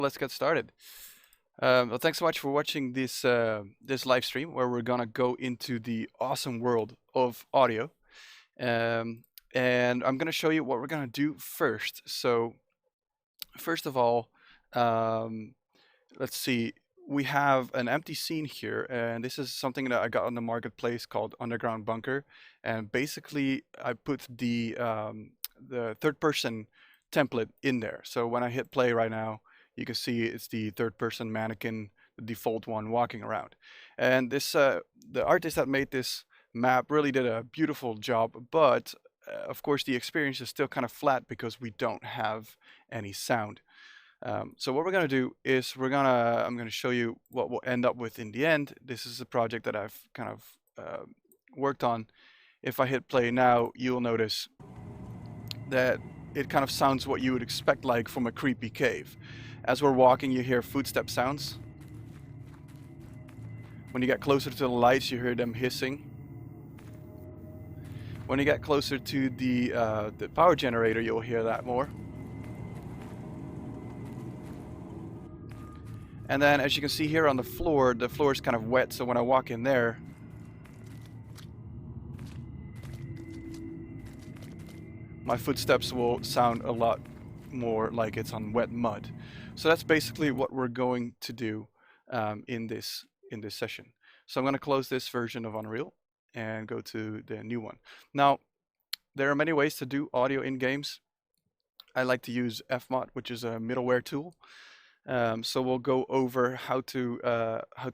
Let's get started. Well, thanks so much for watching this live stream where we're gonna go into the awesome world of audio. Um, and I'm gonna show you what we're gonna do first. So first of all, um, let's see. We have an empty scene here, and this is something that I got on the marketplace called Underground Bunker. And basically, I put the third person template in there. So when I hit play right now, you can see it's the third person mannequin, the default one walking around. And the artist that made this map really did a beautiful job, but of course the experience is still kind of flat because we don't have any sound. So what we're gonna do is I'm gonna show you what we'll end up with in the end. This is a project that I've kind of worked on. If I hit play now, you'll notice that it kind of sounds what you would expect like from a creepy cave. As we're walking, you hear footstep sounds. When you get closer to the lights, you hear them hissing. When you get closer to the power generator, you'll hear that more. And then as you can see here on the floor is kind of wet, so when I walk in there, my footsteps will sound a lot more like it's on wet mud. So that's basically what we're going to do in this session. So I'm going to close this version of Unreal and go to the new one. Now, there are many ways to do audio in games. I like to use FMOD, which is a middleware tool. So we'll go over how to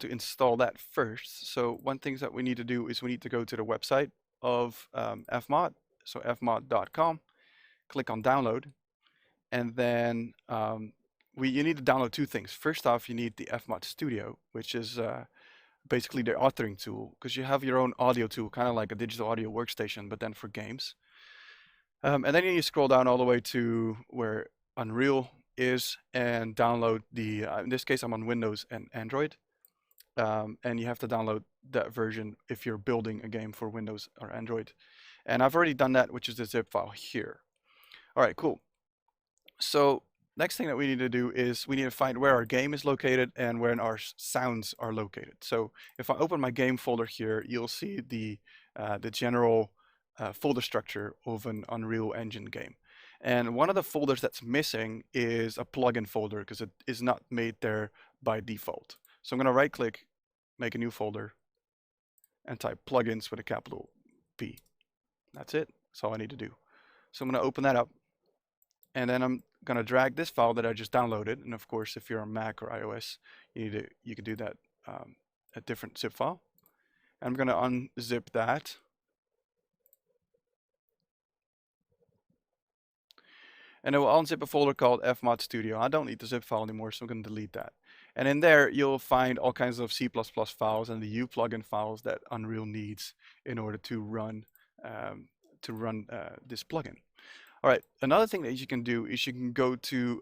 install that first. So one thing that we need to do is we need to go to the website of FMOD, so fmod.com, click on download, and then you need to download two things. First off, you need the FMOD Studio, which is basically the authoring tool, because you have your own audio tool, kind of like a digital audio workstation, but then for games. And then you need to scroll down all the way to where Unreal is and download in this case I'm on Windows and Android, and you have to download that version if you're building a game for Windows or Android. And I've already done that, which is the zip file here. All right, cool. So next thing that we need to do is we need to find where our game is located and where our sounds are located. So if I open my game folder here, you'll see the general folder structure of an Unreal Engine game. And one of the folders that's missing is a plugin folder because it is not made there by default. So I'm going to right click, make a new folder, and type plugins with a capital P. That's it. That's all I need to do. So I'm going to open that up. And then I'm going to drag this file that I just downloaded. And of course, if you're on Mac or iOS, you can do that a different zip file. I'm going to unzip that. And it will unzip a folder called FMOD Studio. I don't need the zip file anymore, so I'm going to delete that. And in there, you'll find all kinds of C++ files and the U plugin files that Unreal needs in order to run this plugin. All right, another thing that you can do is you can go to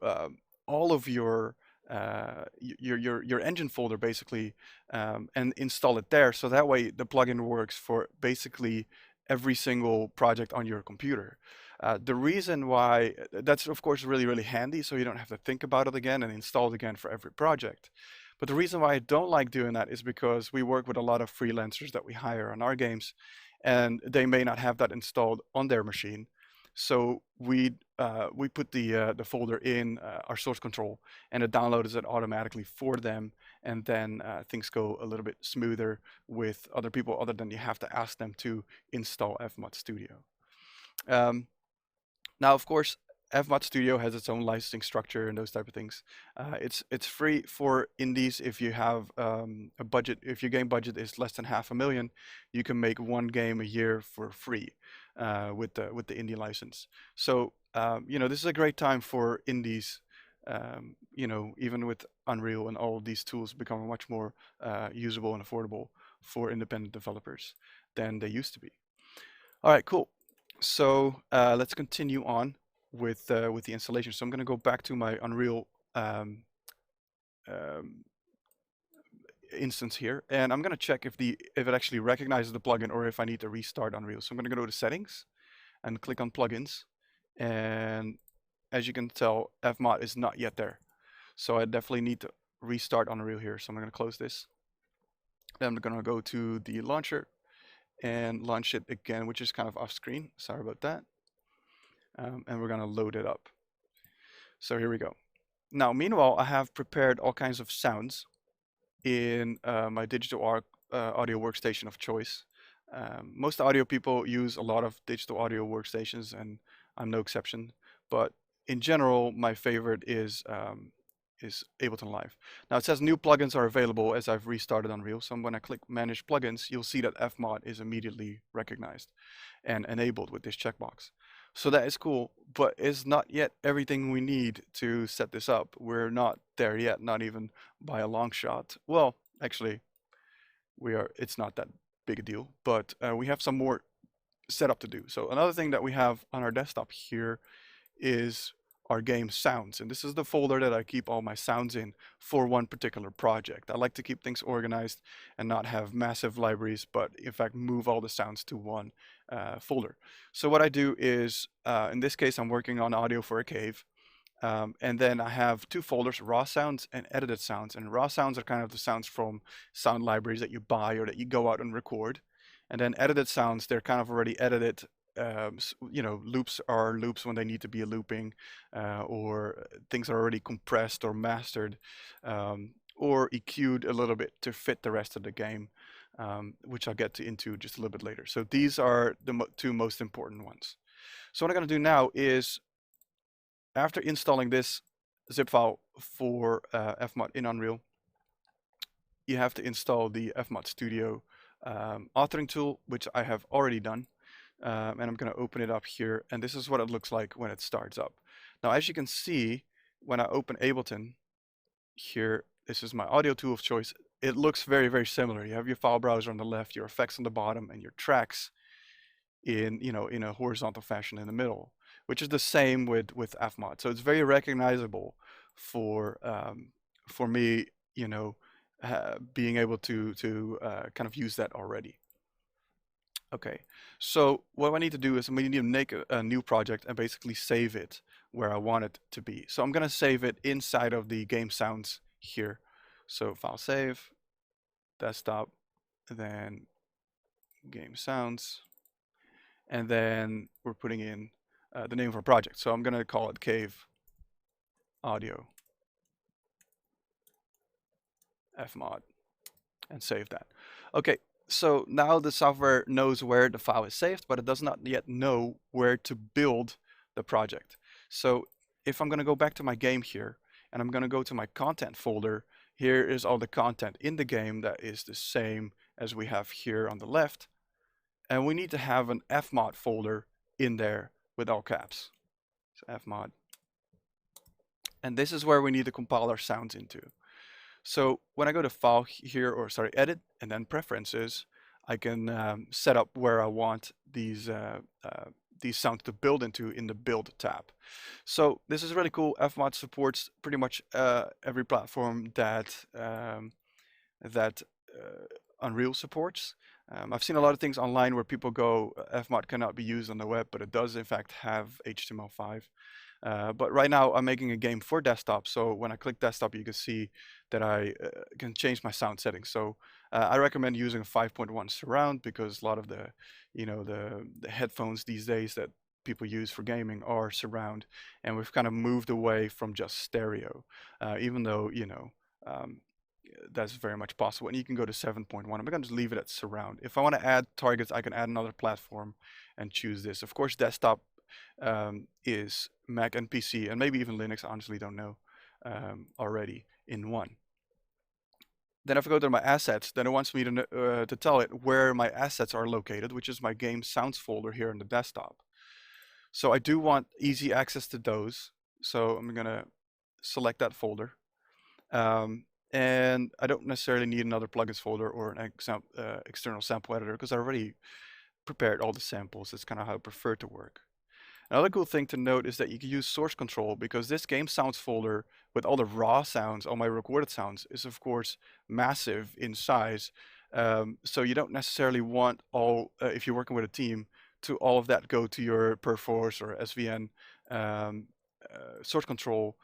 all of your engine folder basically and install it there. So that way the plugin works for basically every single project on your computer. The reason why that's of course really, really handy, so you don't have to think about it again and install it again for every project. But the reason why I don't like doing that is because we work with a lot of freelancers that we hire on our games, and they may not have that installed on their machine. So we put the folder in our source control, and it downloads it automatically for them, and then things go a little bit smoother with other people, other than you have to ask them to install FMOD Studio. Now, of course, FMOD Studio has its own licensing structure and those type of things. It's free for indies. If you have a budget, if your game budget is less than $500,000, you can make one game a year for free with the indie license. So this is a great time for indies. Even with Unreal and all of these tools becoming much more usable and affordable for independent developers than they used to be. All right, cool. So let's continue on with the installation. So I'm going to go back to my Unreal instance here, and I'm going to check if it actually recognizes the plugin or if I need to restart Unreal. So I'm going to go to settings and click on plugins, and as you can tell, FMOD is not yet there. So I definitely need to restart Unreal here. So I'm going to close this. Then I'm going to go to the launcher and launch it again, which is kind of off screen. Sorry about that. And we're going to load it up. So here we go. Now, meanwhile, I have prepared all kinds of sounds in my digital audio workstation of choice. Most audio people use a lot of digital audio workstations, and I'm no exception. But in general, my favorite is Ableton Live. Now it says new plugins are available as I've restarted Unreal. So when I click Manage Plugins, you'll see that FMOD is immediately recognized and enabled with this checkbox. So that is cool, but it's not yet everything we need to set this up. We're not there yet, not even by a long shot. Well, actually, we are. It's not that big a deal, but we have some more setup to do. So another thing that we have on our desktop here is our game sounds, and this is the folder that I keep all my sounds in for one particular project. I like to keep things organized and not have massive libraries, but in fact move all the sounds to one folder. So what I do is, in this case, I'm working on audio for a cave. And then I have two folders, raw sounds and edited sounds. And raw sounds are kind of the sounds from sound libraries that you buy or that you go out and record. And then edited sounds, they're kind of already edited. Loops are loops when they need to be a looping, or things are already compressed or mastered, or EQ'd a little bit to fit the rest of the game, which I'll get into just a little bit later. So these are the two most important ones. So what I'm going to do now is, after installing this zip file for FMOD in Unreal, you have to install the FMOD Studio authoring tool, which I have already done. And I'm going to open it up here, and this is what it looks like when it starts up. Now, as you can see, when I open Ableton here, this is my audio tool of choice. It looks very, very similar. You have your file browser on the left, your effects on the bottom, and your tracks in a horizontal fashion in the middle, which is the same with FMOD. So it's very recognizable for me, being able to kind of use that already. Okay, so what I need to do is we need to make a new project and basically save it where I want it to be. So I'm going to save it inside of the game sounds here. So file save, desktop, then game sounds, and then we're putting in the name of our project. So I'm going to call it Cave Audio FMOD and save that. Okay, so now the software knows where the file is saved, but it does not yet know where to build the project. So if I'm going to go back to my game here, and I'm going to go to my content folder, here is all the content in the game that is the same as we have here on the left. And we need to have an FMOD folder in there with all caps. So FMOD. And this is where we need to compile our sounds into. So when I go to File here, or sorry, Edit, and then Preferences, I can set up where I want these sounds to build into in the Build tab. So this is really cool. FMOD supports pretty much every platform that Unreal supports. I've seen a lot of things online where people go, FMOD cannot be used on the web, but it does in fact have HTML5. But right now I'm making a game for desktop, so when I click desktop, you can see that I can change my sound settings. So I recommend using a 5.1 surround, because a lot of the headphones these days that people use for gaming are surround, and we've kind of moved away from just stereo, even though that's very much possible. And you can go to 7.1. I'm going to just leave it at surround. If I want to add targets, I can add another platform and choose this. Of course, desktop is Mac and PC, and maybe even Linux. I honestly don't know already in one. Then if I go to my assets, then it wants me to tell it where my assets are located, which is my game sounds folder here in the desktop. So I do want easy access to those. So I'm going to select that folder. And I don't necessarily need another plugins folder or an external sample editor, because I already prepared all the samples. That's kind of how I prefer to work. Another cool thing to note is that you can use source control, because this game sounds folder with all the raw sounds, all my recorded sounds, is of course massive in size. So you don't necessarily want all, if you're working with a team, to all of that go to your Perforce or SVN source control.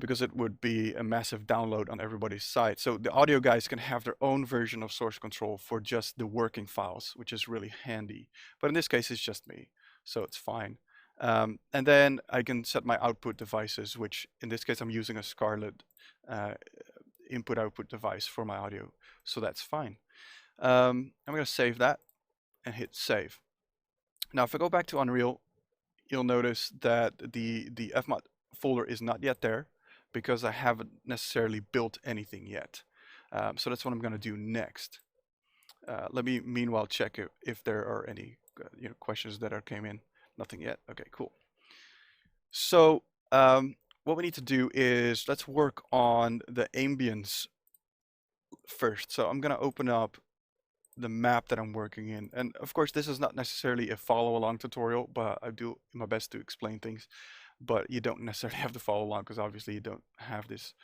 because it would be a massive download on everybody's side. So the audio guys can have their own version of source control for just the working files, which is really handy. But in this case, it's just me, so it's fine. And then I can set my output devices, which in this case, I'm using a Scarlett input-output device for my audio, so that's fine. I'm going to save that and hit save. Now, if I go back to Unreal, you'll notice that the FMOD folder is not yet there because I haven't necessarily built anything yet. So that's what I'm going to do next. Let me meanwhile check if there are any questions that came in. Nothing yet. Okay, cool. So what we need to do is let's work on the ambience first. So I'm going to open up the map that I'm working in. And of course, this is not necessarily a follow-along tutorial, but I do my best to explain things. But you don't necessarily have to follow along because obviously you don't have this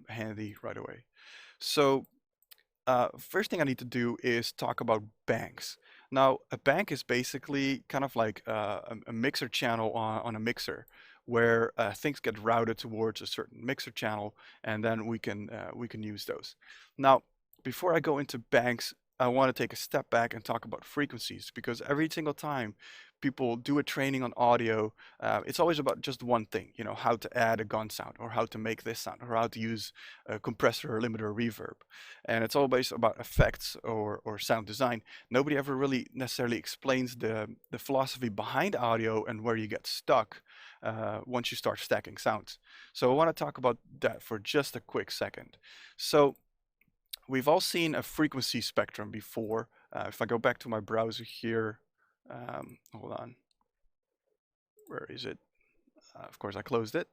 handy right away. So first thing I need to do is talk about banks. Now, a bank is basically kind of like a mixer channel on a mixer, where things get routed towards a certain mixer channel, and then we can use those. Now, before I go into banks, I want to take a step back and talk about frequencies, because every single time people do a training on audio, it's always about just one thing, how to add a gun sound, or how to make this sound, or how to use a compressor or limiter or reverb. And it's always about effects or sound design. Nobody ever really necessarily explains the philosophy behind audio and where you get stuck once you start stacking sounds. So I want to talk about that for just a quick second. So we've all seen a frequency spectrum before. If I go back to my browser here, hold on, where is it? Of course I closed it.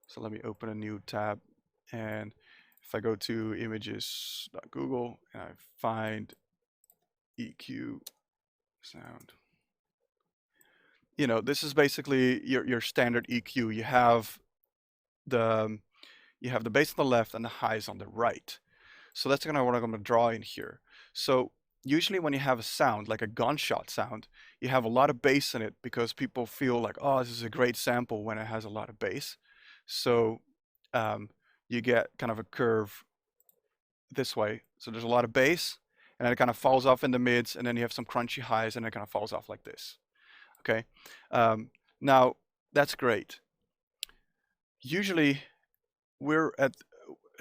So let me open a new tab, and if I go to images.google and I find EQ sound, this is basically your standard EQ. You have the bass on the left and the highs on the right. So that's kind of what I'm going to draw in here. So usually when you have a sound like a gunshot sound, you have a lot of bass in it because people feel like, oh, this is a great sample when it has a lot of bass. So you get kind of a curve this way. So there's a lot of bass, and then it kind of falls off in the mids, and then you have some crunchy highs, and it kind of falls off like this. Okay. Now that's great. Usually we're at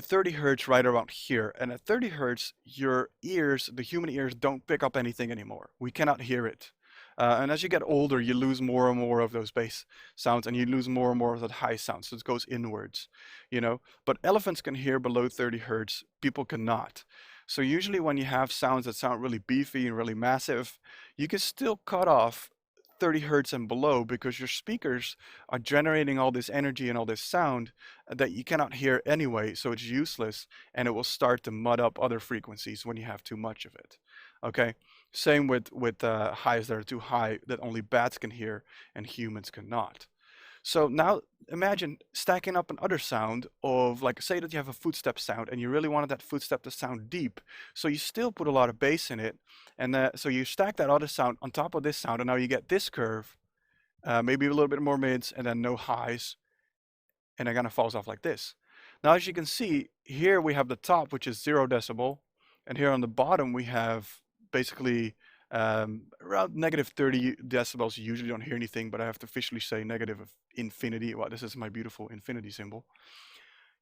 30 hertz right around here, and at 30 hertz your ears, the human ears, don't pick up anything anymore. We cannot hear it. And as you get older, you lose more and more of those bass sounds, and you lose more and more of that high sound, so it goes inwards, But elephants can hear below 30 hertz, people cannot. So usually when you have sounds that sound really beefy and really massive, you can still cut off 30 hertz and below, because your speakers are generating all this energy and all this sound that you cannot hear anyway, so it's useless, and it will start to mud up other frequencies when you have too much of it. Okay, same with highs that are too high that only bats can hear and humans cannot. So now imagine stacking up another sound of, like, say that you have a footstep sound and you really wanted that footstep to sound deep. So you still put a lot of bass in it. And so you stack that other sound on top of this sound, and now you get this curve, maybe a little bit more mids and then no highs. And it kind of falls off like this. Now, as you can see, here we have the top, which is 0 decibel. And here on the bottom, we have basically around negative 30 decibels. You usually don't hear anything, but I have to officially say negative of infinity. Well, this is my beautiful infinity symbol.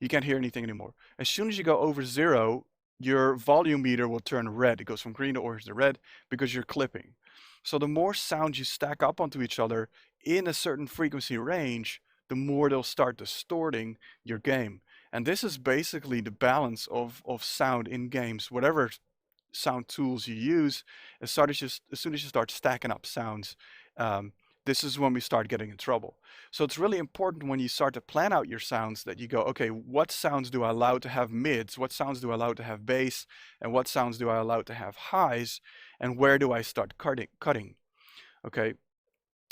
You can't hear anything anymore. As soon as you go over 0, your volume meter will turn red. It goes from green to orange to red because you're clipping. So the more sounds you stack up onto each other in a certain frequency range, the more they'll start distorting your game. And this is basically the balance of sound in games. Whatever sound tools you use, as soon as you start stacking up sounds, this is when we start getting in trouble. So it's really important when you start to plan out your sounds that you go, okay, what sounds do I allow to have mids? What sounds do I allow to have bass? And what sounds do I allow to have highs? And where do I start cutting? Okay,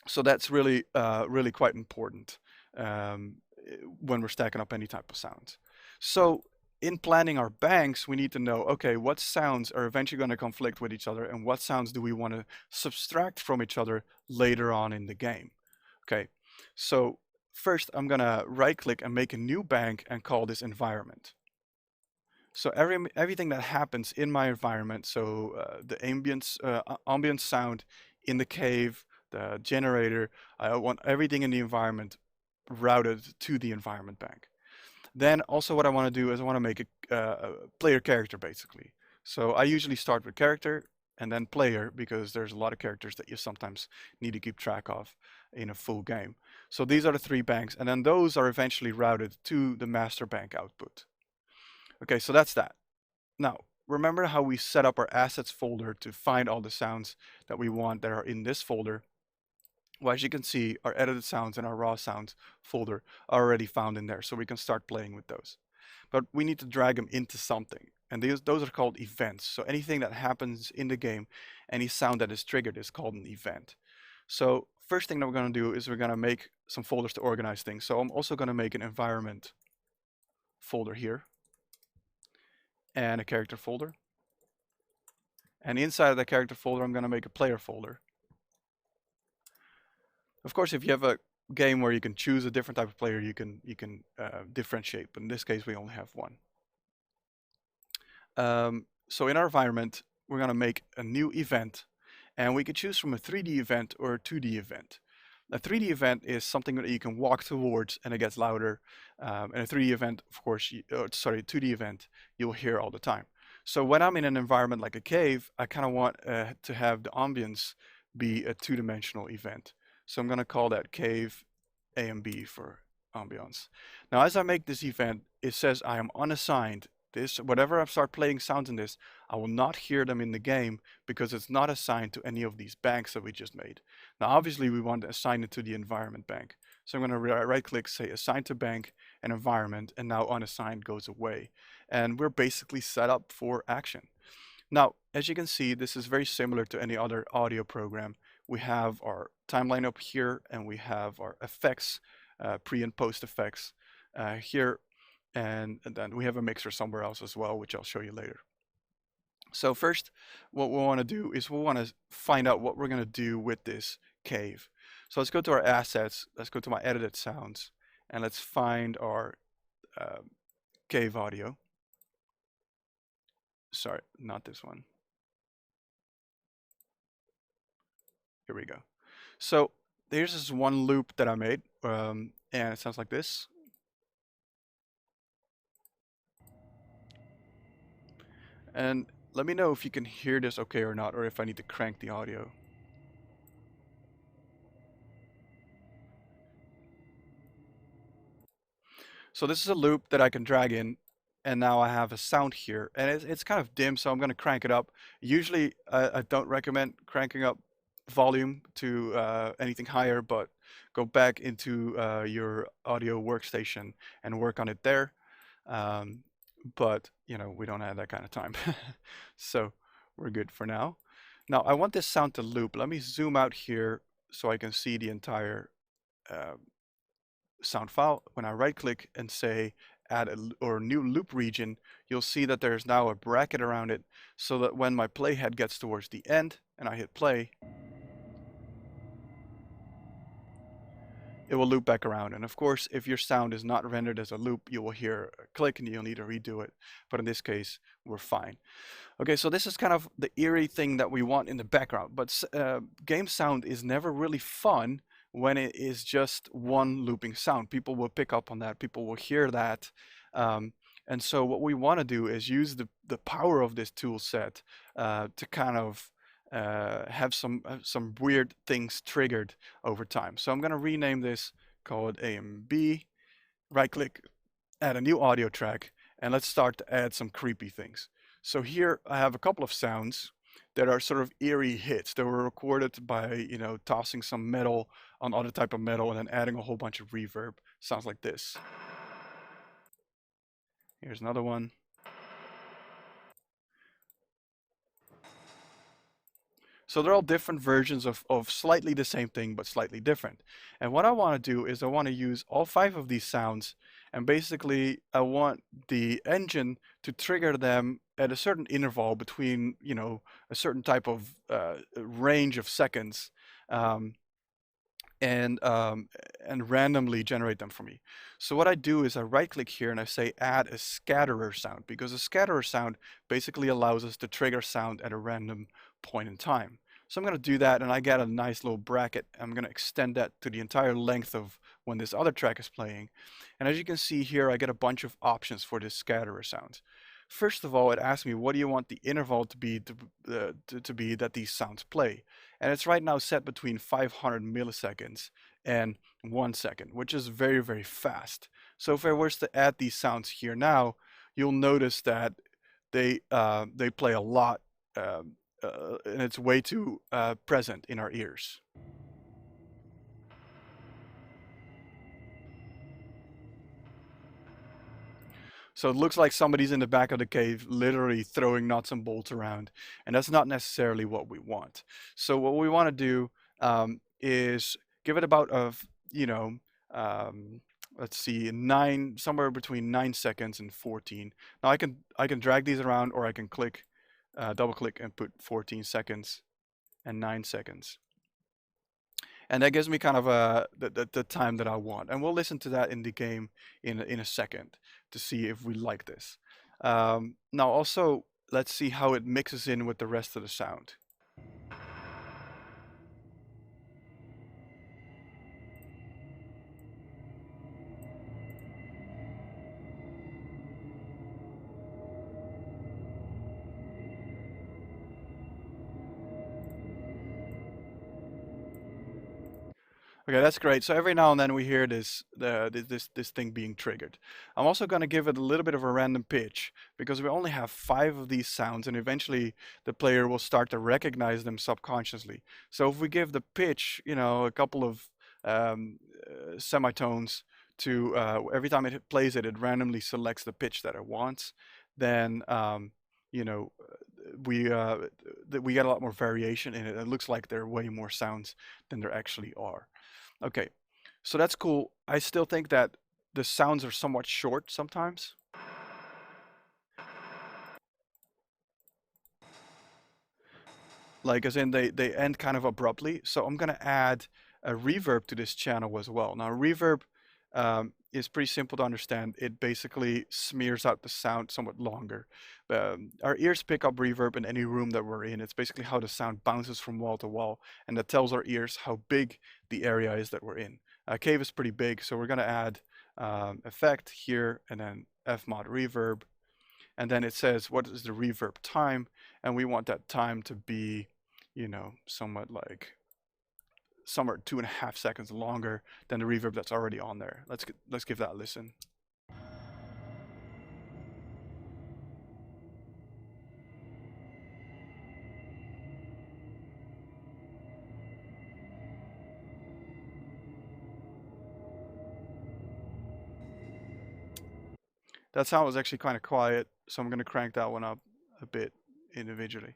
so that's really, really quite important when we're stacking up any type of sound. So in planning our banks, we need to know, okay, what sounds are eventually going to conflict with each other, and what sounds do we want to subtract from each other later on in the game? Okay, so first I'm gonna right click and make a new bank and call this environment. So everything that happens in my environment, so the ambient sound in the cave, the generator, I want everything in the environment routed to the environment bank. Then also what I want to do is I want to make a player character basically. So I usually start with character and then player because there's a lot of characters that you sometimes need to keep track of in a full game. So these are the three banks, and then those are eventually routed to the master bank output. Okay, so that's that. Now, remember how we set up our assets folder to find all the sounds that we want that are in this folder? Well, as you can see, our edited sounds and our raw sounds folder are already found in there, so we can start playing with those. But we need to drag them into something, and those are called events. So anything that happens in the game, any sound that is triggered is called an event. So first thing that we're going to do is we're going to make some folders to organize things. So I'm also going to make an environment folder here and a character folder. And inside of the character folder, I'm going to make a player folder. Of course, if you have a game where you can choose a different type of player, you can differentiate. But in this case, we only have one. So in our environment, we're going to make a new event, and we can choose from a 3D event or a 2D event. A 3D event is something that you can walk towards and it gets louder. And a 3D event, of course, 2D event, you'll hear all the time. So when I'm in an environment like a cave, I kind of want to have the ambience be a two-dimensional event. So I'm going to call that cave A and B for ambience. Now, as I make this event, it says I am unassigned. Whatever I start playing sounds in this, I will not hear them in the game because it's not assigned to any of these banks that we just made. Now, obviously, we want to assign it to the environment bank. So I'm going to right click, say assign to bank and environment, and now unassigned goes away. And we're basically set up for action. Now, as you can see, this is very similar to any other audio program. We have our timeline up here, and we have our effects, pre and post effects here. And then we have a mixer somewhere else as well, which I'll show you later. So first, what we want to do is we want to find out what we're going to do with this cave. So let's go to our assets, let's go to my edited sounds, and let's find our cave audio. Sorry, not this one. Here we go. So there's this one loop that I made, and it sounds like this. And let me know if you can hear this okay or not, or if I need to crank the audio. So this is a loop that I can drag in, and now I have a sound here, and it's kind of dim, so I'm going to crank it up. Usually I don't recommend cranking up volume to anything higher, but go back into your audio workstation and work on it there. But you know, we don't have that kind of time. So we're good for now. Now I want this sound to loop. Let me zoom out here so I can see the entire sound file. When I right click and say add or new loop region, you'll see that there's now a bracket around it so that when my playhead gets towards the end and I hit play, it will loop back around. And of course, if your sound is not rendered as a loop, you will hear a click and you'll need to redo it. But in this case, we're fine. Okay, so this is kind of the eerie thing that we want in the background. But game sound is never really fun when it is just one looping sound. People will pick up on that. People will hear that. And so what we want to do is use the power of this tool set to kind of have some weird things triggered over time. So I'm going to rename this, call it A and B, right click, add a new audio track, and let's start to add some creepy things. So here I have a couple of sounds that are sort of eerie hits that were recorded by, you know, tossing some metal on other type of metal and then adding a whole bunch of reverb. Sounds like this. Here's another one. So they're all different versions of slightly the same thing, but slightly different. And what I want to do is I want to use all 5 of these sounds, and basically I want the engine to trigger them at a certain interval between, you know, a certain type of range of seconds. and randomly generate them for me. So what I do is I right click here and I say add a scatterer sound, because a scatterer sound basically allows us to trigger sound at a random point in time. So I'm going to do that, and I get a nice little bracket. I'm going to extend that to the entire length of when this other track is playing. And as you can see here, I get a bunch of options for this scatterer sound. First of all, it asks me, what do you want the interval to be to be that these sounds play? And it's right now set between 500 milliseconds and 1 second, which is very, very fast. So if I was to add these sounds here now, you'll notice that they play a lot, and it's way too present in our ears. So it looks like somebody's in the back of the cave literally throwing nuts and bolts around, and that's not necessarily what we want. So what we want to do is give it about you know, um, let's see, somewhere between 9 seconds and 14. Now I can drag these around, or I can double click and put 14 seconds and 9 seconds. And that gives me kind of the time that I want. And we'll listen to that in the game in a second to see if we like this. Now also, let's see how it mixes in with the rest of the sound. Okay, that's great. So every now and then we hear this thing being triggered. I'm also going to give it a little bit of a random pitch, because we only have 5 of these sounds, and eventually the player will start to recognize them subconsciously. So if we give the pitch, a couple of semitones to every time it plays it randomly selects the pitch that it wants, then you know we get a lot more variation in it. It looks like there are way more sounds than there actually are. Okay, so that's cool. I still think that the sounds are somewhat short sometimes. Like, as in they end kind of abruptly. So I'm gonna add a reverb to this channel as well. Now reverb is pretty simple to understand. It basically smears out the sound somewhat longer. Our ears pick up reverb in any room that we're in. It's basically how the sound bounces from wall to wall, and that tells our ears how big the area is that we're in. A cave is pretty big, so we're gonna add effect here, and then FMOD reverb. And then it says what is the reverb time, and we want that time to be, somewhat like somewhere 2.5 seconds longer than the reverb that's already on there. Let's give that a listen. That sound was actually kind of quiet, so I'm going to crank that one up a bit individually.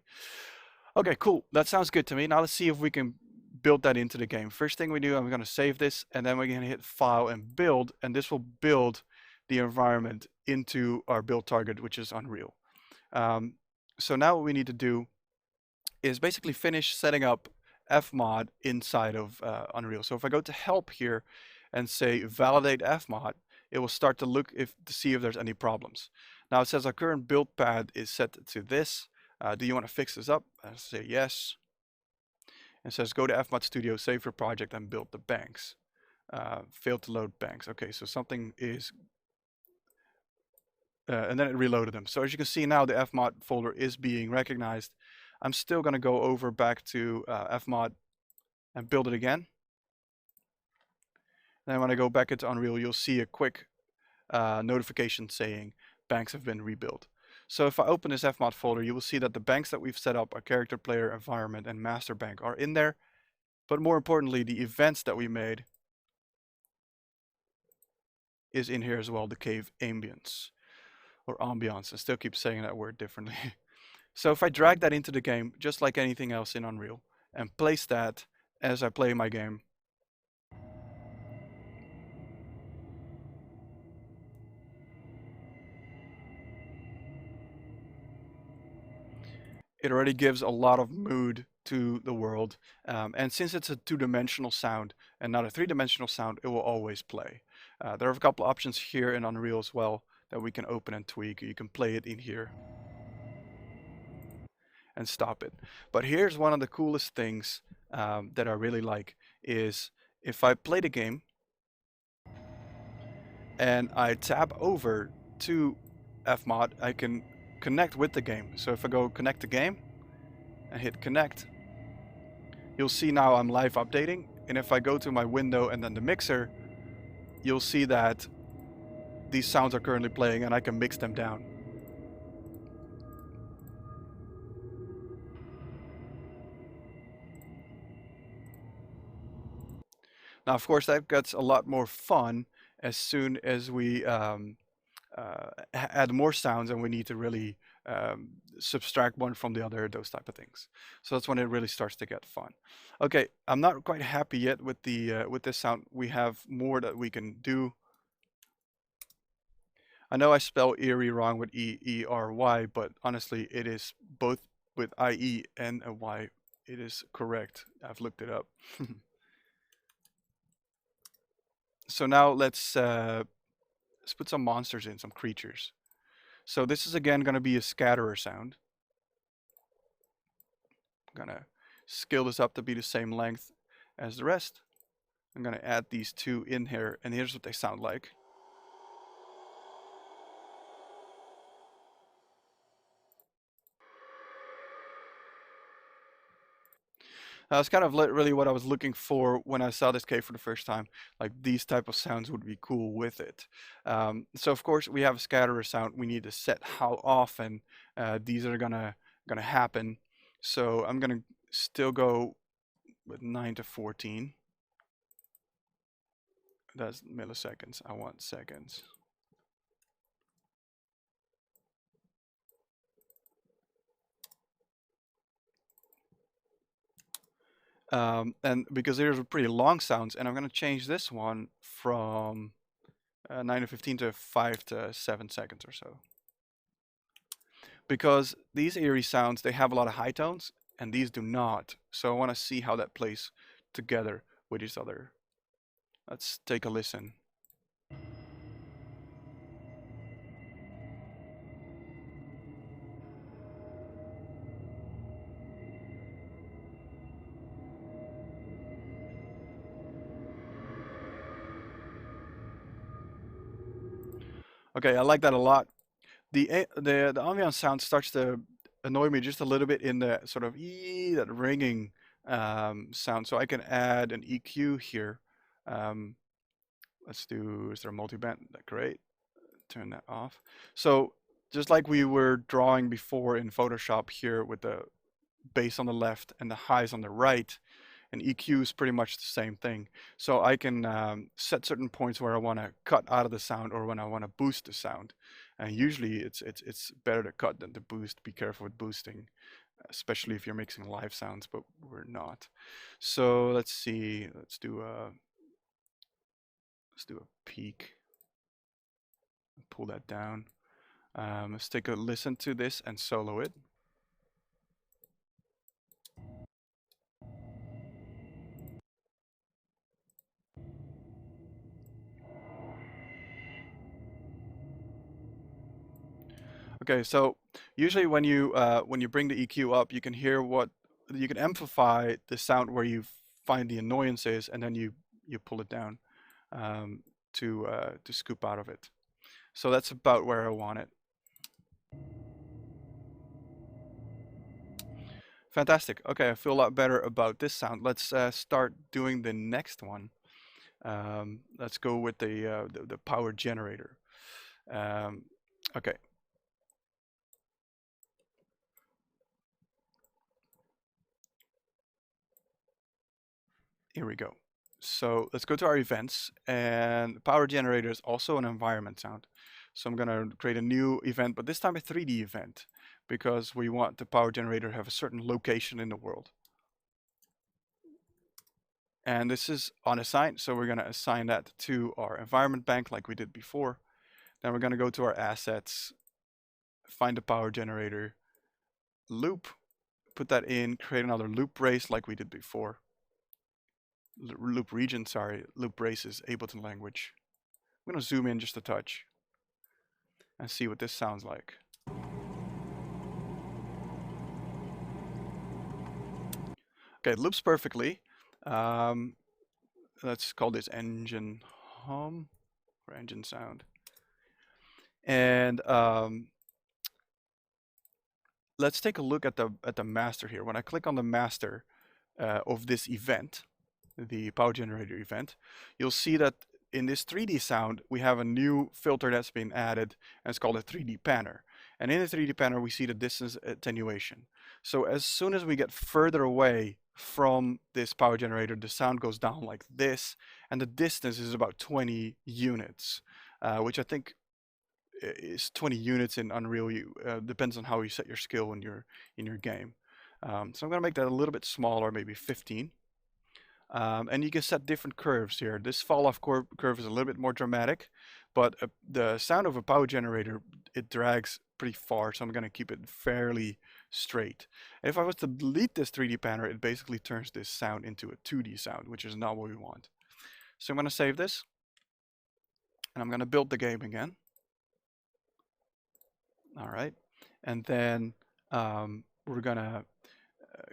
Okay, cool. That sounds good to me. Now let's see if we can build that into the game. First thing we do, I'm going to save this, and then we're going to hit File and Build, and this will build the environment into our build target, which is Unreal. So now what we need to do is basically finish setting up FMOD inside of Unreal. So if I go to Help here and say Validate FMOD, it will start to look to see if there's any problems. Now it says our current build path is set to this. Do you want to fix this up? I say yes. It says go to FMOD Studio, save your project, and build the banks. Failed to load banks. Okay, so something is, and then it reloaded them. So as you can see now, the FMOD folder is being recognized. I'm still going to go over back to FMOD and build it again. Then when I go back into Unreal, you'll see a quick notification saying banks have been rebuilt. So if I open this FMOD folder, you will see that the banks that we've set up, our character, player, environment, and master bank, are in there. But more importantly, the events that we made is in here as well, the cave ambience, or ambiance. I still keep saying that word differently. So if I drag that into the game, just like anything else in Unreal, and place that as I play my game, it already gives a lot of mood to the world. And since it's a two-dimensional sound and not a three-dimensional sound, it will always play. There are a couple options here in Unreal as well that we can open and tweak. You can play it in here and stop it. But here's one of the coolest things that I really like is if I play the game and I tab over to FMOD, I can connect with the game. So if I go connect the game and hit connect, you'll see now I'm live updating. And if I go to my window and then the mixer, you'll see that these sounds are currently playing and I can mix them down. Now, of course, that gets a lot more fun as soon as we add more sounds and we need to really subtract one from the other, those type of things. So that's when it really starts to get fun. Okay, I'm not quite happy yet with the with this sound. We have more that we can do. I know I spell Erie wrong with E-E-R-Y, but honestly, it is both with I-E and a Y. It is correct. I've looked it up. So now let's put some monsters in, some creatures. So this is again going to be a scatterer sound. I'm going to scale this up to be the same length as the rest. I'm going to add these two in here, and here's what they sound like. That's kind of really what I was looking for when I saw this cave for the first time. Like these type of sounds would be cool with it. So of course we have a scatterer sound. We need to set how often these are gonna happen. So I'm gonna still go with 9 to 14. That's milliseconds. I want seconds. And because there's a pretty long sounds, and I'm gonna change this one from 9 to 15 to 5 to 7 seconds or so. Because these eerie sounds, they have a lot of high tones, and these do not. So I want to see how that plays together with each other. Let's take a listen. Okay, I like that a lot. The ambiance sound starts to annoy me just a little bit in the sort of that ringing sound. So I can add an EQ here. Let's do, is there a multiband? Great. Turn that off. So just like we were drawing before in Photoshop here with the bass on the left and the highs on the right, and EQ is pretty much the same thing. So I can set certain points where I want to cut out of the sound or when I want to boost the sound. And usually it's better to cut than to boost. Be careful with boosting, especially if you're mixing live sounds, but we're not. So let's see. Let's do a peak. Pull that down. Let's take a listen to this and solo it. Okay, so usually when you bring the EQ up, you can hear you can amplify the sound where you find the annoyances, and then you pull it down to scoop out of it. So that's about where I want it. Fantastic. Okay, I feel a lot better about this sound. Let's start doing the next one. Let's go with the power generator. Okay. Here we go. So let's go to our events, and power generator is also an environment sound. So I'm gonna create a new event, but this time a 3D event, because we want the power generator to have a certain location in the world. And this is unassigned, so we're gonna assign that to our environment bank like we did before. Then we're gonna go to our assets, find the power generator, loop, put that in, create another loop brace like we did before. Loop region, sorry, loop brace is Ableton language. I'm going to zoom in just a touch and see what this sounds like. Okay, it loops perfectly. Let's call this engine hum or engine sound. And let's take a look at the master here. When I click on the master of this event, the power generator event, you'll see that in this 3D sound, we have a new filter that's been added, and it's called a 3D panner. And in the 3D panner, we see the distance attenuation. So as soon as we get further away from this power generator, the sound goes down like this, and the distance is about 20 units, which I think is 20 units in Unreal. Depends on how you set your skill in your game. So I'm going to make that a little bit smaller, maybe 15. And you can set different curves here. This fall off curve is a little bit more dramatic, but the sound of a power generator, it drags pretty far, so I'm going to keep it fairly straight. And if I was to delete this 3D panner, it basically turns this sound into a 2D sound, which is not what we want. So I'm going to save this, and I'm going to build the game again. All right, and then we're going to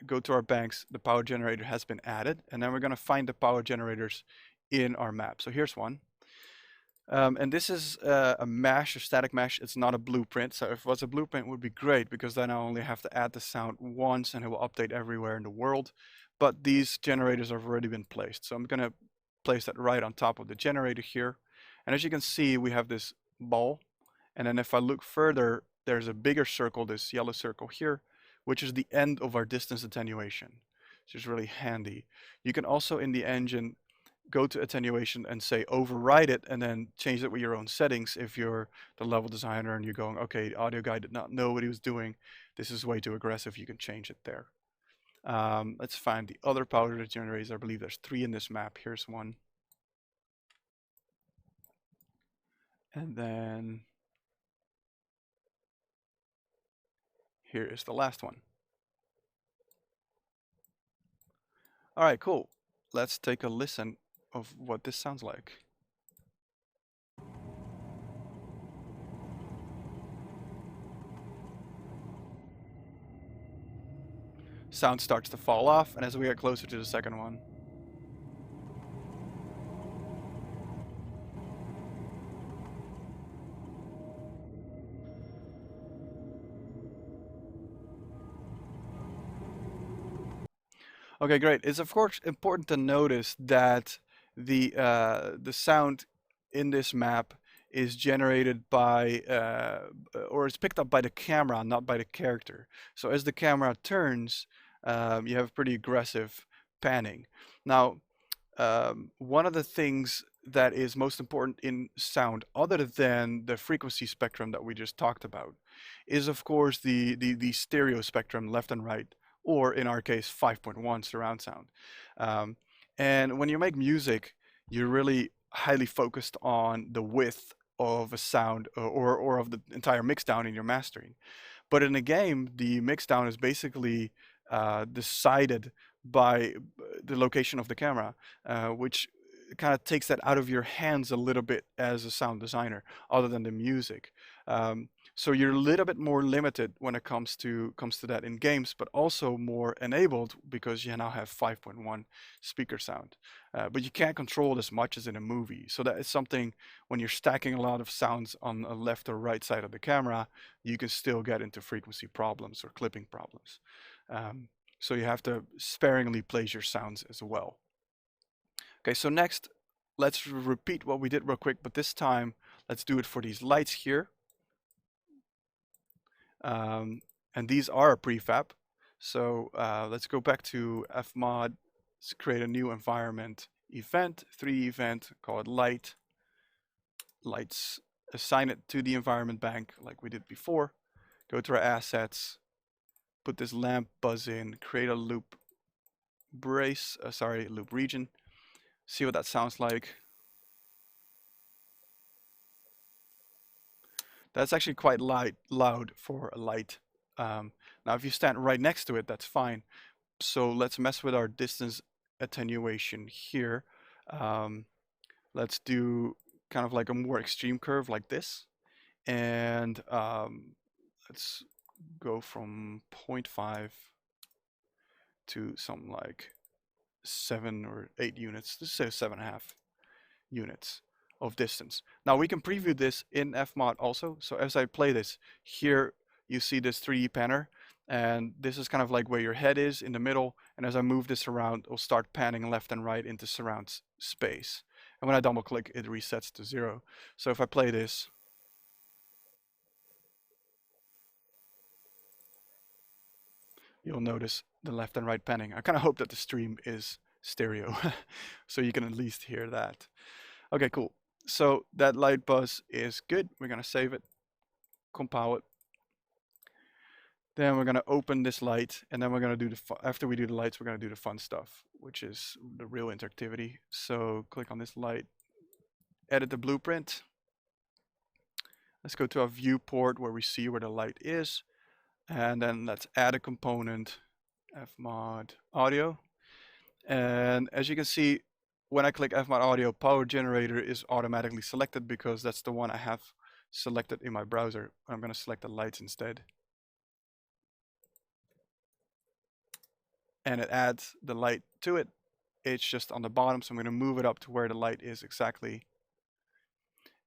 go to our banks. The power generator has been added, and then we're going to find the power generators in our map. So here's one. And this is a mesh, a static mesh. It's not a blueprint. So if it was a blueprint, it would be great, because then I only have to add the sound once and it will update everywhere in the world. But these generators have already been placed. So I'm going to place that right on top of the generator here. And as you can see, we have this ball. And then if I look further, there's a bigger circle, this yellow circle here, which is the end of our distance attenuation, which is really handy. You can also in the engine go to attenuation and say override it, and then change it with your own settings. If you're the level designer and you're going, okay, the audio guy did not know what he was doing, this is way too aggressive, you can change it there. Let's find the other power generators. I believe there's 3 in this map. Here's one. And then here is the last one. All right, cool. Let's take a listen of what this sounds like. Sound starts to fall off, and as we get closer to the second one, okay, great. It's of course important to notice that the sound in this map is generated by or it's picked up by the camera, not by the character. So as the camera turns, you have pretty aggressive panning. Now, one of the things that is most important in sound, other than the frequency spectrum that we just talked about, is of course the stereo spectrum, left and right, or in our case 5.1 surround sound. And when you make music, you're really highly focused on the width of a sound, or of the entire mixdown in your mastering. But in a game, the mixdown is basically decided by the location of the camera, which kind of takes that out of your hands a little bit as a sound designer, other than the music. So you're a little bit more limited when it comes to that in games, but also more enabled because you now have 5.1 speaker sound. But you can't control it as much as in a movie. So that is something, when you're stacking a lot of sounds on a left or right side of the camera, you can still get into frequency problems or clipping problems. So you have to sparingly place your sounds as well. Okay, so next, let's repeat what we did real quick, but this time, let's do it for these lights here. And these are a prefab. So let's go back to FMOD, let's create a new environment event, 3D event, call it light. Lights, assign it to the environment bank like we did before. Go to our assets, put this lamp buzz in, create a loop brace, loop region. See what that sounds like. That's actually quite loud for a light Now, if you stand right next to it, that's fine. So let's mess with our distance attenuation here. Let's do kind of like a more extreme curve like this. And let's go from 0.5 to something like 7 or 8 units. Let's say 7.5 units of distance. Now we can preview this in FMOD also. So as I play this, here you see this 3D panner, and this is kind of like where your head is in the middle, and as I move this around, it'll start panning left and right into surround space. And when I double click, it resets to 0. So if I play this, you'll notice the left and right panning. I kind of hope that the stream is stereo, so you can at least hear that. Okay, cool. So that light buzz is good. We're gonna save it, compile it. Then we're gonna open this light, and then we're gonna do the after we do the lights, we're gonna do the fun stuff, which is the real interactivity. So click on this light, edit the blueprint. Let's go to our viewport where we see where the light is, and then let's add a component, FMOD audio. And as you can see, when I click FMOD audio, power generator is automatically selected because that's the one I have selected in my browser. I'm going to select the lights instead. And it adds the light to it. It's just on the bottom, so I'm going to move it up to where the light is exactly.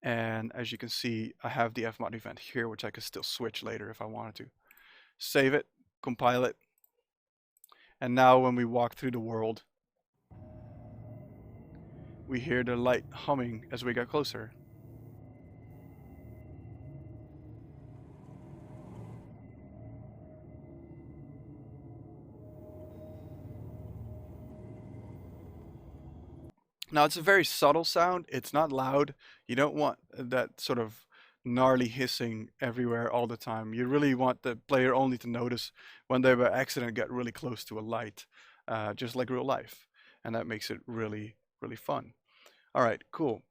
And as you can see, I have the FMOD event here, which I can still switch later if I wanted to. Save it, compile it. And now when we walk through the world, we hear the light humming as we get closer. Now it's a very subtle sound. It's not loud. You don't want that sort of gnarly hissing everywhere all the time. You really want the player only to notice when they by accident get really close to a light, just like real life. And that makes it really, really fun. All right, cool.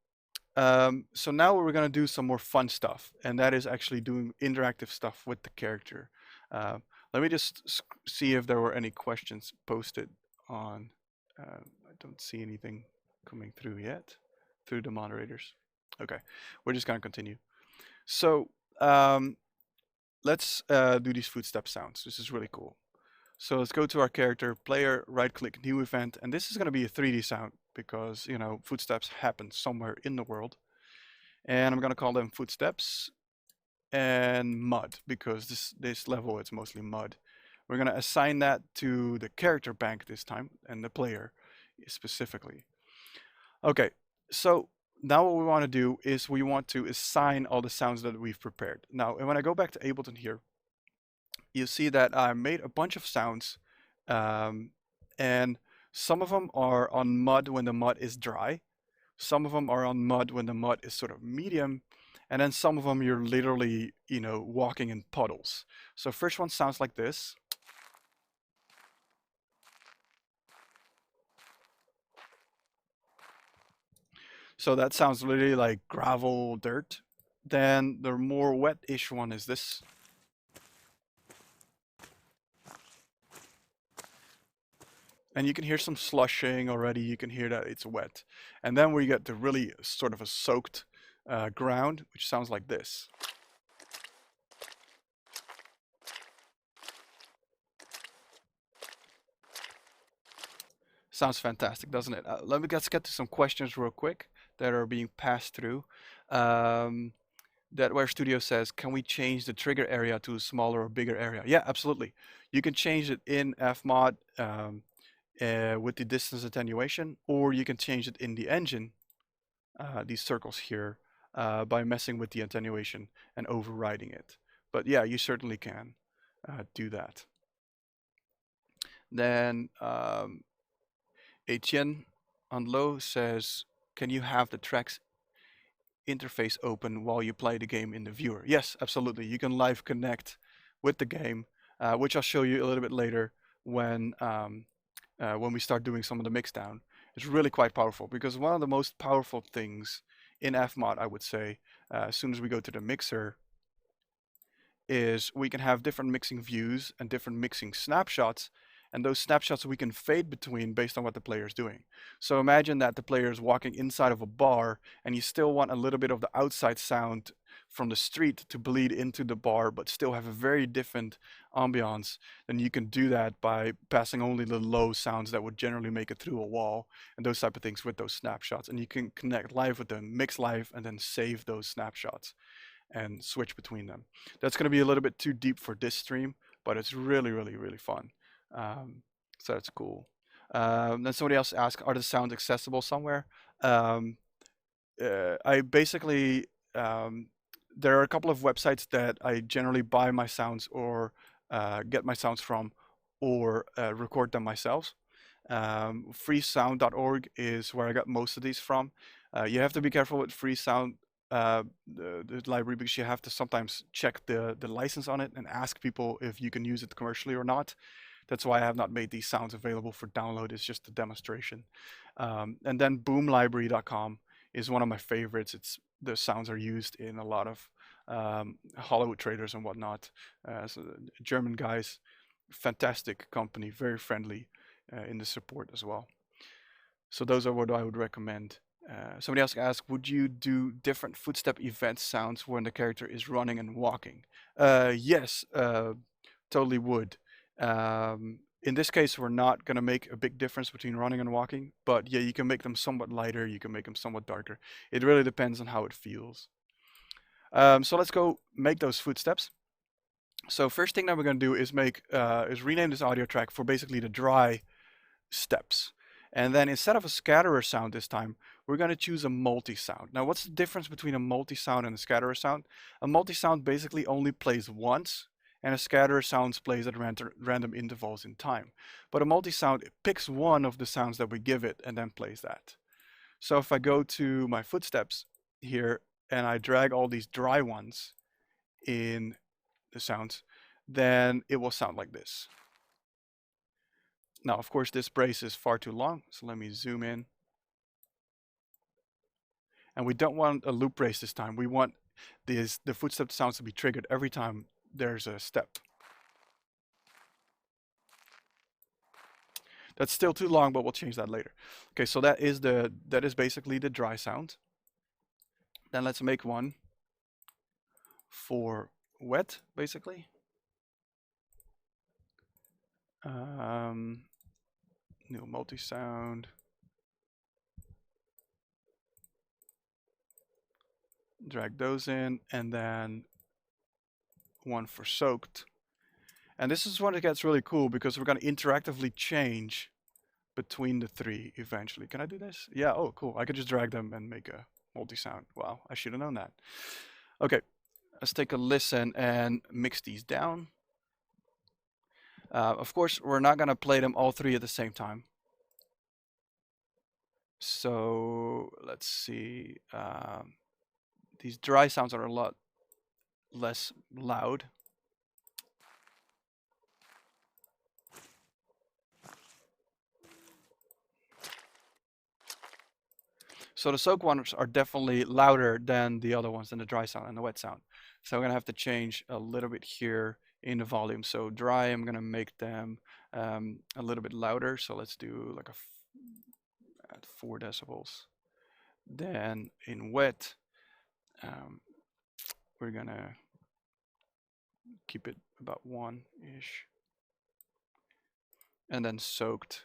So now we're going to do some more fun stuff, and that is actually doing interactive stuff with the character. Let me just see if there were any questions posted on. I don't see anything coming through yet through the moderators. Okay, we're just going to continue. So let's do these footstep sounds. This is really cool. So let's go to our character, player, right-click, new event, and this is going to be a 3D sound because, you know, footsteps happen somewhere in the world. And I'm going to call them footsteps and mud because this level it's mostly mud. We're going to assign that to the character bank this time and the player specifically. Okay, so now what we want to do is we want to assign all the sounds that we've prepared. Now, when I go back to Ableton here, you see that I made a bunch of sounds, and some of them are on mud when the mud is dry. Some of them are on mud when the mud is sort of medium. And then some of them you're literally, you know, walking in puddles. So first one sounds like this. So that sounds literally like gravel, dirt. Then the more wet-ish one is this. And you can hear some slushing already. You can hear that it's wet. And then we get the really sort of a soaked ground, which sounds like this. Sounds fantastic, doesn't it? Let's get to some questions real quick that are being passed through. That where Studio says, can we change the trigger area to a smaller or bigger area? Yeah, absolutely. You can change it in FMOD with the distance attenuation, or you can change it in the engine, these circles here, by messing with the attenuation and overriding it. But yeah, you certainly can do that. Then Etienne on low says, can you have the tracks interface open while you play the game in the viewer? Yes, absolutely. You can live connect with the game, which I'll show you a little bit later when we start doing some of the mixdown. It's really quite powerful because one of the most powerful things in FMOD, I would say, as soon as we go to the mixer, is we can have different mixing views and different mixing snapshots, and those snapshots we can fade between based on what the player is doing. So imagine that the player is walking inside of a bar and you still want a little bit of the outside sound from the street to bleed into the bar but still have a very different ambiance. Then you can do that by passing only the low sounds that would generally make it through a wall and those type of things with those snapshots, and you can connect live with them, mix live, and then save those snapshots and switch between them. That's going to be a little bit too deep for this stream, but it's really, really, really fun. So that's cool. Then somebody else asked, are the sounds accessible somewhere? I basically, there are a couple of websites that I generally buy my sounds or get my sounds from, or record them myself. Freesound.org is where I got most of these from. You have to be careful with Freesound, the library, because you have to sometimes check the license on it and ask people if you can use it commercially or not. That's why I have not made these sounds available for download. It's just a demonstration. And then boomlibrary.com is one of my favorites. The sounds are used in a lot of Hollywood trailers and whatnot. So German guys, fantastic company, very friendly in the support as well. So those are what I would recommend. Somebody else asked, would you do different footstep event sounds when the character is running and walking? Yes, totally would. In this case, we're not going to make a big difference between running and walking, but yeah, you can make them somewhat lighter, you can make them somewhat darker. It really depends on how it feels. So let's go make those footsteps. So first thing that we're going to do is rename this audio track for basically the dry steps. And then instead of a scatterer sound this time, we're going to choose a multi-sound. Now, what's the difference between a multi-sound and a scatterer sound? A multi-sound basically only plays once, and a scatterer sound plays at random intervals in time. But a multi-sound picks one of the sounds that we give it and then plays that. So if I go to my footsteps here and I drag all these dry ones in the sounds, then it will sound like this. Now, of course, this brace is far too long, so let me zoom in. And we don't want a loop brace this time. We want the footstep sounds to be triggered every time there's a step. That's still too long, but we'll change that later. Okay, so that is basically the dry sound. Then let's make one for wet, basically. New multi-sound. Drag those in, and then one for soaked. And this is when it gets really cool because we're going to interactively change between the three eventually. Can I do this? Yeah, oh, cool. I could just drag them and make a multi-sound. Wow, I should have known that. Okay, let's take a listen and mix these down. Of course, we're not going to play them all three at the same time. So let's see. These dry sounds are a lot less loud. So the soak ones are definitely louder than the other ones, than the dry sound and the wet sound. So I'm gonna have to change a little bit here in the volume. So dry, I'm gonna make them a little bit louder. So let's do like at 4 decibels. Then in wet, we're gonna keep it about 1-ish. And then soaked,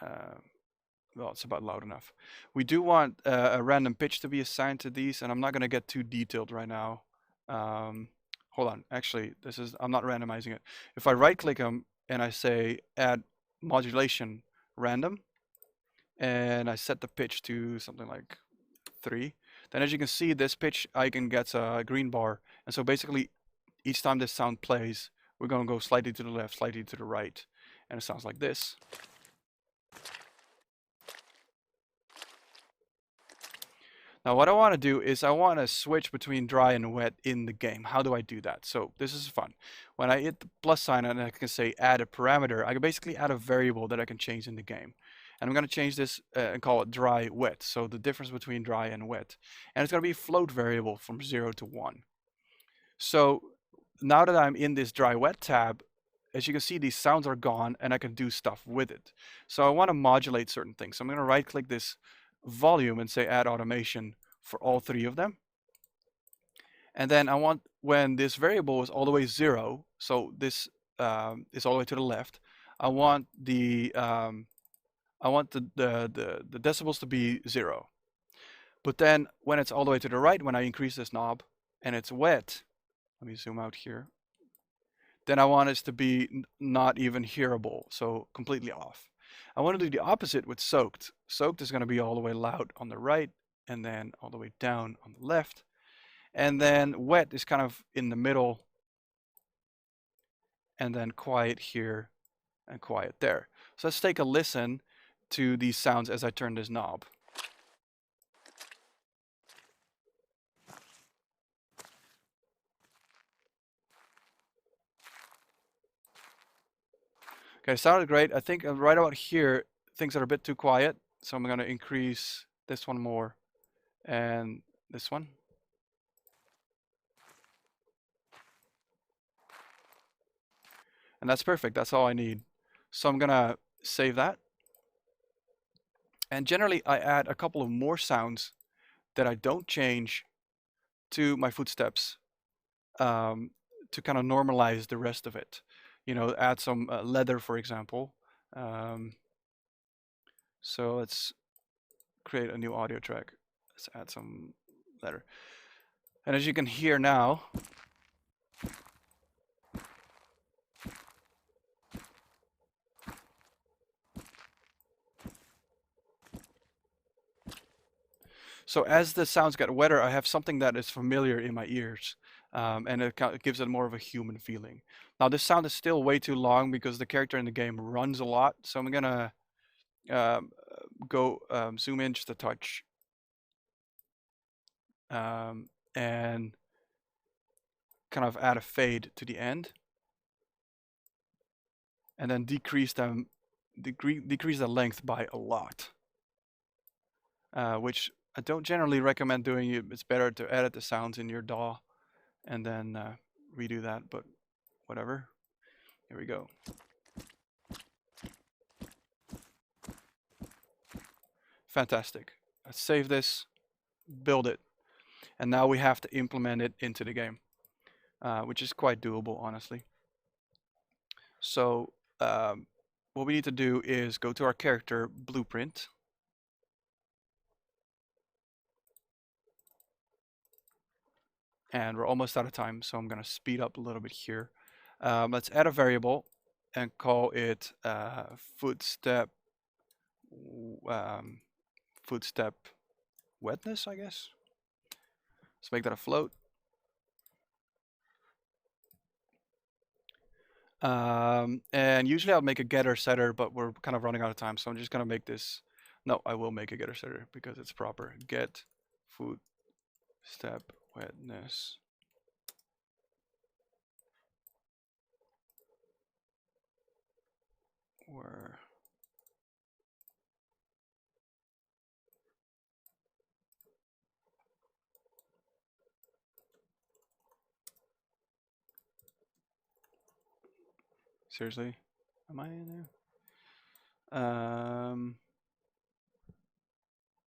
well, it's about loud enough. We do want a random pitch to be assigned to these, and I'm not going to get too detailed right now. Hold on, actually, I'm not randomizing it. If I right click them and I say add modulation random, and I set the pitch to something like 3, then as you can see, this pitch icon gets a green bar. And so basically, each time this sound plays, we're going to go slightly to the left, slightly to the right, and it sounds like this. Now what I want to do is I want to switch between dry and wet in the game. How do I do that? So this is fun. When I hit the plus sign and I can say add a parameter, I can basically add a variable that I can change in the game. And I'm going to change this and call it dry wet. So the difference between dry and wet. And it's going to be a float variable from 0 to 1. So now that I'm in this dry wet tab, as you can see, these sounds are gone and I can do stuff with it. So I want to modulate certain things. So I'm going to right click this volume and say add automation for all three of them. And then I want, when this variable is all the way 0, so this is all the way to the left, I want the the decibels to be 0. But then when it's all the way to the right, when I increase this knob and it's wet, let me zoom out here, then I want it to be not even hearable, so completely off. I want to do the opposite with soaked. Soaked is going to be all the way loud on the right and then all the way down on the left. And then wet is kind of in the middle, and then quiet here and quiet there. So let's take a listen to these sounds as I turn this knob. Okay, sounded great. I think right about here, things are a bit too quiet. So I'm going to increase this one more and this one. And that's perfect. That's all I need. So I'm going to save that. And generally, I add a couple of more sounds that I don't change to my footsteps to kind of normalize the rest of it. You know, add some leather, for example. So let's create a new audio track. Let's add some leather. And as you can hear now, so as the sounds get wetter, I have something that is familiar in my ears, and it gives it more of a human feeling. Now this sound is still way too long because the character in the game runs a lot, so I'm gonna go zoom in just a touch, and kind of add a fade to the end, and then decrease the length by a lot, which I don't generally recommend doing. It's better to edit the sounds in your DAW and then redo that, but whatever. Here we go. Fantastic. Let's save this, build it, and now we have to implement it into the game, which is quite doable, honestly. So what we need to do is go to our character blueprint. And we're almost out of time, so I'm going to speed up a little bit here. Let's add a variable and call it footstep footstep wetness, I guess. Let's make that a float. And usually I'll make a getter setter, but we're kind of running out of time, so I'm just going to make this. No, I will make a getter setter because it's proper. Get footstep wetness. Where seriously, am I in there?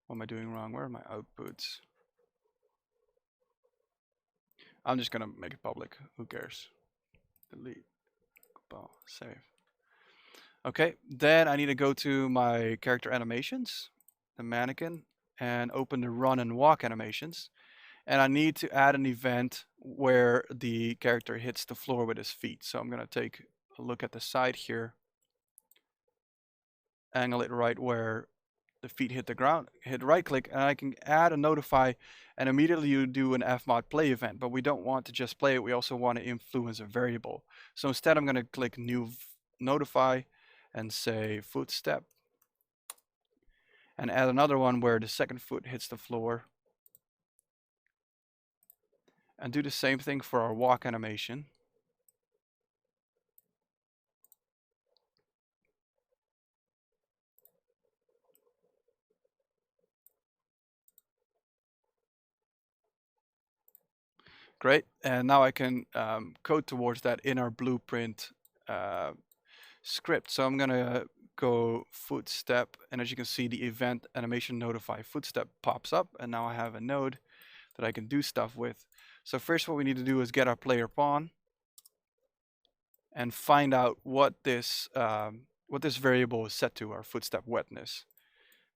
What am I doing wrong? Where are my outputs? I'm just gonna make it public. Who cares? Delete. Save. Okay, then I need to go to my character animations, the mannequin, and open the run and walk animations. And I need to add an event where the character hits the floor with his feet. So I'm gonna take a look at the side here, angle it right where the feet hit the ground, hit right click, and I can add a notify, and immediately you do an FMOD play event. But we don't want to just play it, we also want to influence a variable. So instead I'm going to click new notify and say footstep, and add another one where the second foot hits the floor, and do the same thing for our walk animation. Great. And now I can code towards that in our blueprint script. So I'm going to go footstep, and as you can see, the event animation notify footstep pops up, and now I have a node that I can do stuff with. So first what we need to do is get our player pawn and find out what this variable is set to, our footstep wetness,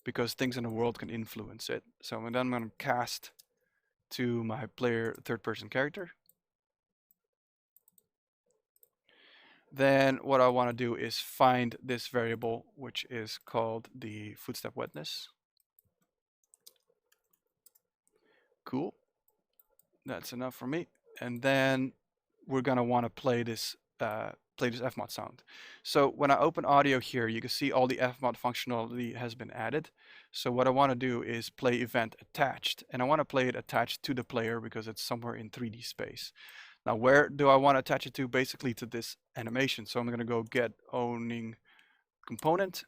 because things in the world can influence it. So then I'm going to cast to my player third-person character. Then what I want to do is find this variable, which is called the footstep wetness. Cool. That's enough for me. And then we're going to want to play this FMOD sound. So when I open audio here, you can see all the FMOD functionality has been added. So what I want to do is play event attached, and I want to play it attached to the player because it's somewhere in 3D space. Now, where do I want to attach it to? Basically to this animation. So I'm going to go get owning component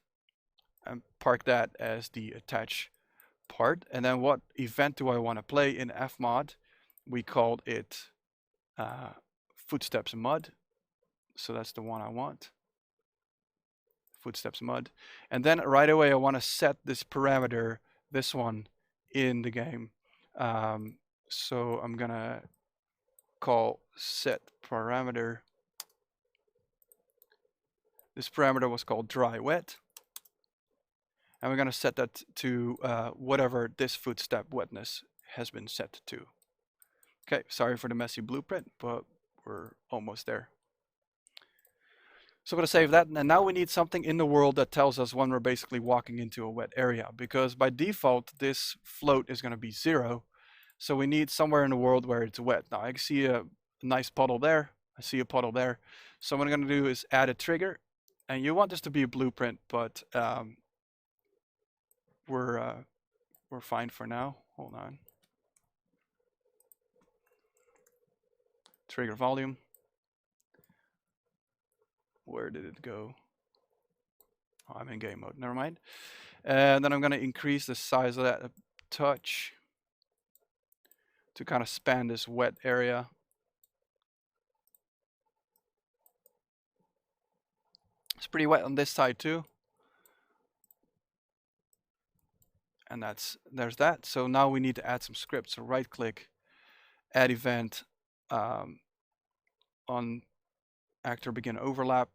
and park that as the attach part. And then what event do I want to play in FMOD? We called it footsteps mud. So that's the one I want. Footsteps mud. And then right away I want to set this parameter, this one, in the game. So I'm gonna call set parameter. This parameter was called dry wet, and we're gonna set that to whatever this footstep wetness has been set to. Okay, sorry for the messy blueprint, but we're almost there. So I'm going to save that, and now we need something in the world that tells us when we're basically walking into a wet area, because by default this float is going to be 0. So we need somewhere in the world where it's wet. Now I can see a nice puddle there. I see a puddle there. So what I'm going to do is add a trigger, and you want this to be a blueprint, but we're fine for now. Hold on. Trigger volume. Where did it go? Oh, I'm in game mode. Never mind. And then I'm going to increase the size of that a touch to kind of span this wet area. It's pretty wet on this side too. And there's that. So now we need to add some scripts. So right click, add event on actor begin overlap.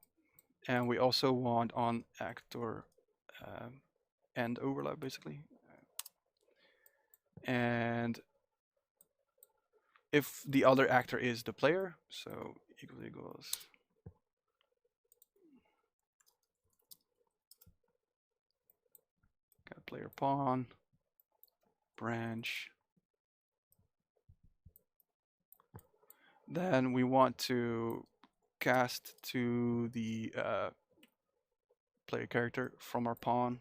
And we also want on actor end overlap basically. And if the other actor is the player, so equals got player pawn, branch. Then we want to cast to the player character from our pawn,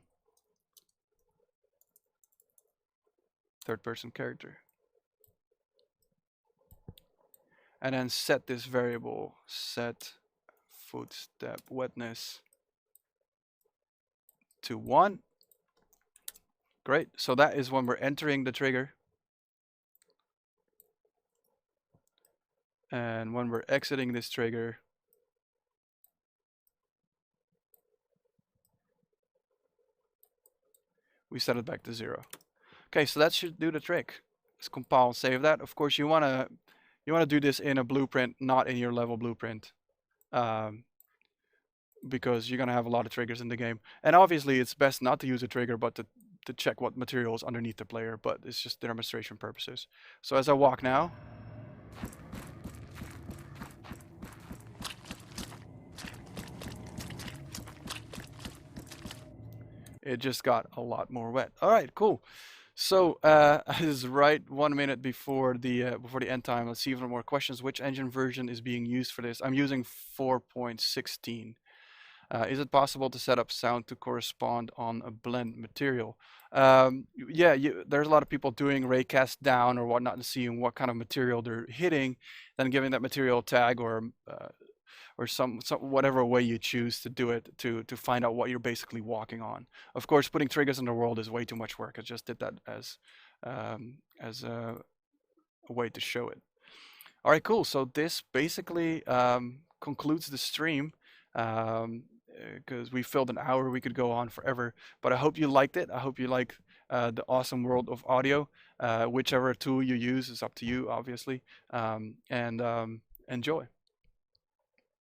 third person character. And then set this variable, set footstep wetness to 1. Great, so that is when we're entering the trigger. And when we're exiting this trigger, we set it back to 0. Okay, so that should do the trick. Let's compile and save that. Of course, you wanna do this in a blueprint, not in your level blueprint, because you're gonna have a lot of triggers in the game. And obviously, it's best not to use a trigger, but to check what material is underneath the player. But it's just demonstration purposes. So as I walk now, it just got a lot more wet. All right, cool. So this is right 1 minute before the end time. Let's see if there are more questions. Which engine version is being used for this? I'm using 4.16. Is it possible to set up sound to correspond on a blend material? Yeah, there's a lot of people doing raycast down or whatnot and seeing what kind of material they're hitting, then giving that material a tag or some whatever way you choose to do it to find out what you're basically walking on. Of course, putting triggers in the world is way too much work. I just did that as a way to show it. All right, cool. So this basically concludes the stream because we filled an hour. We could go on forever, but I hope you liked it. I hope you like the awesome world of audio. Whichever tool you use is up to you, obviously. And enjoy.